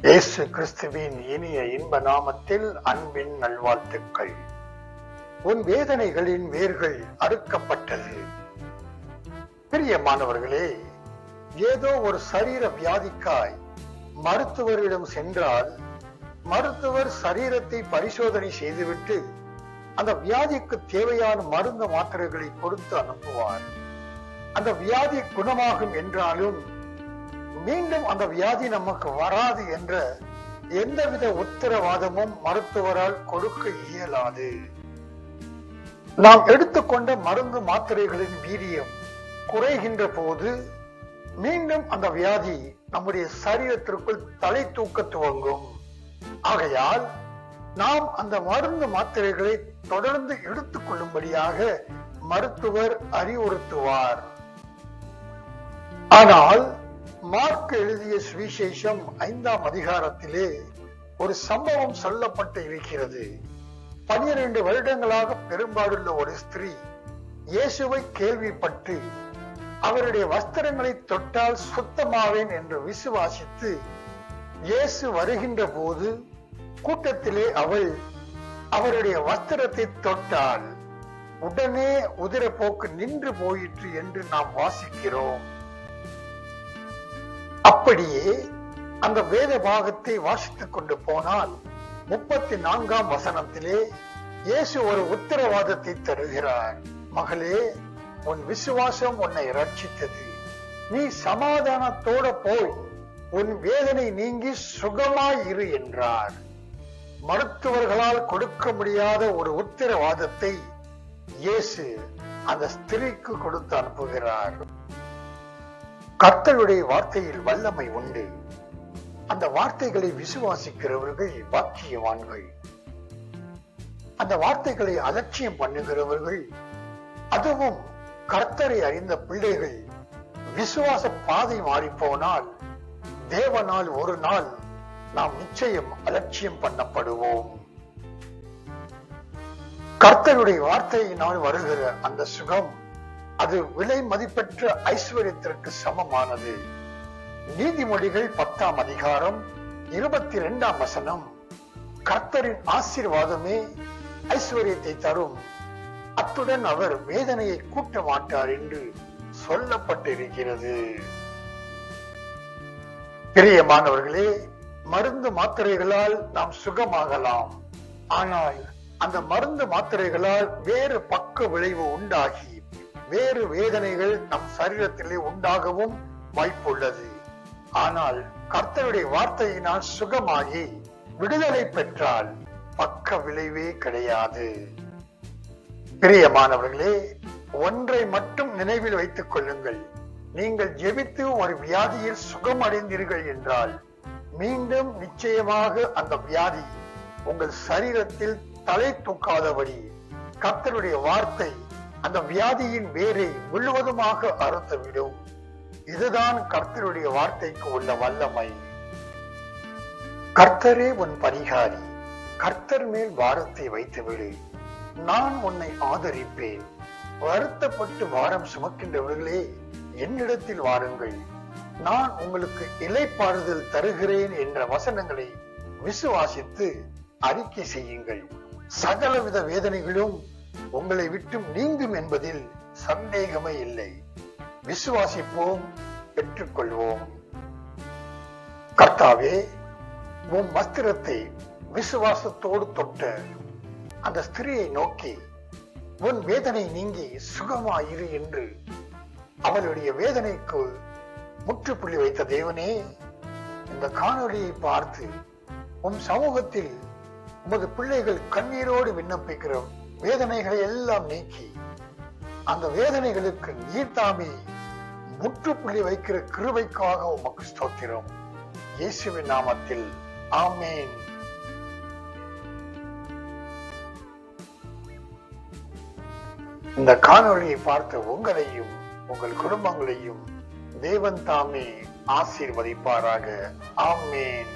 இயேசு கிறிஸ்துவின் இனிய இன்ப நாமத்தில் அன்பின் நல்வாழ்த்துக்கள். உன் வேதனைகளின் வேர்கள் அறுக்கப்பட்டது. பிரியமானவர்களே, ஏதோ ஒரு சரீர வியாதிக்காய் மருத்துவரிடம் சென்றால் மருத்துவர் சரீரத்தை பரிசோதனை செய்துவிட்டு அந்த வியாதிக்கு தேவையான மருந்து மாத்திரைகளை கொடுத்து அனுப்புவார். அந்த வியாதி குணமாகும் என்றாலும் மீண்டும் அந்த வியாதி நமக்கு வராது என்ற எந்தவித உத்தரவாதமும் மருத்துவரால் கொடுக்க இயலாது. நாம் எடுத்துக்கொண்ட மருந்து மாத்திரைகளின் வீரியம் குறைகின்ற போது மீண்டும் அந்த வியாதி நம்முடைய சரீரத்திற்குள் தலை தூக்க துவங்கும். ஆகையால் நாம் அந்த மருந்து மாத்திரைகளை தொடர்ந்து எடுத்துக் கொள்ளும்படியாக மருத்துவர் அறிவுறுத்துவார். ஆனால் மார்க் எழுதிய சுவிசேஷம் 5ஆம் அதிகாரத்திலே ஒரு சம்பவம் சொல்லப்பட்டு இருக்கிறது. 12 வருடங்களாக பெரும்பாடுள்ள ஒரு ஸ்திரீ இயேசுவை கேள்விப்பட்டு அவருடைய வஸ்திரங்களை தொட்டால் சுத்தமாவேன் என்று விசுவாசித்து இயேசு வருகின்ற போது கூட்டத்திலே அவள் அவருடைய வஸ்திரத்தை தொட்டால் உடனே உதிரப்போக்கு நின்று போயிற்று என்று நாம் வாசிக்கிறோம். அப்படியே அந்த வேத பாகத்தை வாசித்துக் கொண்டு போனால் 34ஆம் வசனத்திலே இயேசு ஒரு உத்தரவாதத்தை தருகிறார். மகளே, உன் விசுவாசம் உன்னை ரட்சித்தது. நீ சமாதானத்தோட போய் உன் வேதனை நீங்கி சுகமாய் இரு என்றார். மருத்துவர்களால் கொடுக்க முடியாத ஒரு உத்தரவாதத்தை இயேசு அந்த ஸ்திரீக்கு கொடுத்து அனுப்புகிறார். கர்த்தருடைய வார்த்தையில் வல்லமை உண்டு. அந்த வார்த்தைகளை விசுவாசிக்கிறவர்கள் பாக்கியவான்கள். அந்த வார்த்தைகளை அலட்சியம் பண்ணுகிறவர்கள், அதுவும் கர்த்தரை அறிந்த பிள்ளைகள் விசுவாச பாதை மாறி போனால் தேவனால் ஒரு நாள் நாம் நிச்சயம் அலட்சியம் பண்ணப்படுவோம். கர்த்தருடைய வார்த்தையினால் வருகிற அந்த சுகம் அது விலை மதிப்பெற்ற ஐஸ்வர்யத்திற்கு சமமானது. நீதிமொழிகள் 10ஆம் அதிகாரம் 22ஆம் வசனம், கர்த்தரின் ஆசீர்வாதமே ஐஸ்வர்யத்தை தரும், அத்துடன் அவர் வேதனையை கூட்ட மாட்டார் என்று சொல்லப்பட்டிருக்கிறது. பிரியமானவர்களே, மருந்து மாத்திரைகளால் நாம் சுகமாகலாம். ஆனால் அந்த மருந்து மாத்திரைகளால் வேறு பக்க விளைவு உண்டாகி வேறு வேதனைகள் நம் சரீரத்திலே உண்டாகவும் வாய்ப்புள்ளது. ஆனால் கர்த்தருடைய வார்த்தையினால் சுகமாகி விடுதலை பெற்றால் பக்க விளைவே கிடையாது. பிரியமானவர்களே, ஒன்றை மட்டும் நினைவில் வைத்துக் கொள்ளுங்கள். நீங்கள் ஜெபித்து ஒரு வியாதியில் சுகம் அடைந்தீர்கள் என்றால் மீண்டும் நிச்சயமாக அந்த வியாதி உங்கள் சரீரத்தில் தலை தூக்காதபடி கர்த்தருடைய வார்த்தை அந்த வியாதியின் வேரை முழுவதுமாக அறுத்துவிடும். இதுதான் கர்த்தருடைய வார்த்தைக்கு உள்ள வல்லமை. கர்த்தரே உன் பரிகாரி, கர்த்தர் மேல் பாரத்தை வைத்துவிடு, நான் உன்னை ஆதரிப்பேன். வருத்தப்பட்டு பாரம் சுமக்கின்றவர்களே, என்னிடத்தில் வாருங்கள், நான் உங்களுக்கு இளைப்பாறுதல் தருகிறேன் என்ற வசனங்களை விசுவாசித்து அறிக்கை செய்யுங்கள். சகலவித வேதனைகளும் உங்களை விட்டு நீங்கும் என்பதில் சந்தேகமே இல்லை. விசுவாசிப்போம், பெற்றுக்கொள்வோம். கர்த்தாவே, உன் வஸ்திரத்தை விசுவாசத்தோடு தொட்ட அந்த ஸ்திரியை நோக்கி உன் வேதனை நீங்கி சுகமாயிரு என்று அவளுடைய வேதனைக்கு முற்றுப்புள்ளி வைத்த தேவனே, இந்த காணொளியை பார்த்து உன் சமூகத்தில் உமது பிள்ளைகள் கண்ணீரோடு விண்ணப்பிக்கிற வேதனைகளை எல்லாம் நீக்கி அந்த வேதனைகளுக்கு நீர்தாமே முற்றுப்புள்ளி வைக்கிற கிருபைக்காக உமக்கு ஸ்தோத்திரம். இயேசுவின் நாமத்தில் ஆமென். இந்த காணொளியை பார்த்த உங்களையும் உங்கள் குடும்பங்களையும் தேவன் தாமே ஆசீர்வதிப்பாராக. ஆமென்.